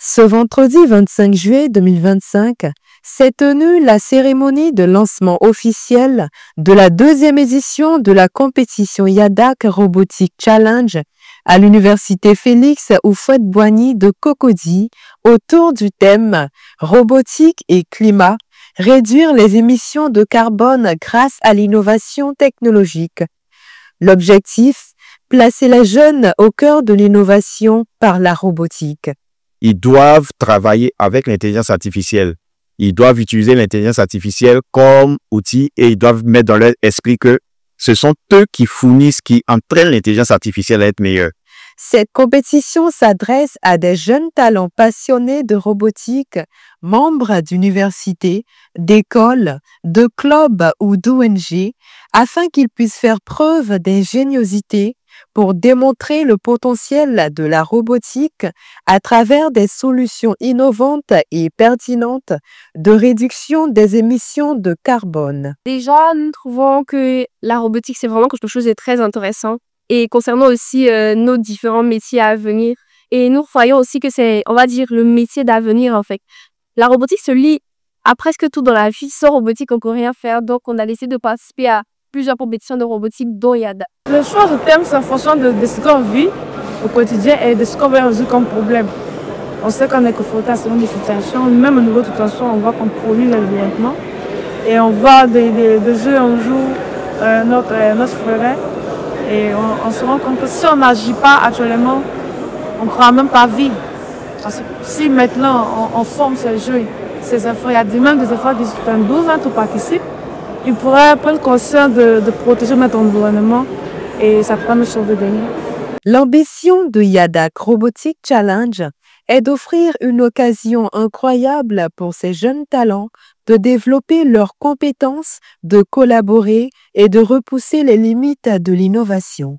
Ce vendredi 25 juillet 2025 s'est tenue la cérémonie de lancement officiel de la deuxième édition de la compétition YADAC Robotic Challenge à l'Université Félix Houphouët-Boigny de Cocody autour du thème Robotique et climat, réduire les émissions de carbone grâce à l'innovation technologique. L'objectif, placer les jeunes au cœur de l'innovation par la robotique. Ils doivent travailler avec l'intelligence artificielle. Ils doivent utiliser l'intelligence artificielle comme outil et ils doivent mettre dans leur esprit que ce sont eux qui fournissent, qui entraînent l'intelligence artificielle à être meilleure. Cette compétition s'adresse à des jeunes talents passionnés de robotique, membres d'universités, d'écoles, de clubs ou d'ONG, afin qu'ils puissent faire preuve d'ingéniosité pour démontrer le potentiel de la robotique à travers des solutions innovantes et pertinentes de réduction des émissions de carbone. Déjà, nous trouvons que la robotique, c'est vraiment quelque chose de très intéressant. Et concernant aussi nos différents métiers à venir. Et nous croyons aussi que c'est, on va dire, le métier d'avenir en fait. La robotique se lie à presque tout dans la vie. Sans robotique, on ne peut rien faire. Donc, on a décidé de participer à plusieurs compétitions de robotique, dont YADA. Le choix de thème, c'est en fonction de ce qu'on vit au quotidien et de ce qu'on veut résoudre comme problème. On sait qu'on est confronté à ce genre de situations. Même au niveau de tension, on voit qu'on pollue l'environnement. Et on voit de jeu en jour notre forêt. Et on se rend compte que si on n'agit pas actuellement, on ne pourra même pas vivre. Parce que si maintenant on forme ces jeux, ces efforts, il y a même des efforts de 12 ans qui participent, ils pourraient prendre conscience de protéger notre environnement et ça pourrait nous sauver de nous. L'ambition de YADAC Robotic Challenge est d'offrir une occasion incroyable pour ces jeunes talents de développer leurs compétences, de collaborer et de repousser les limites de l'innovation.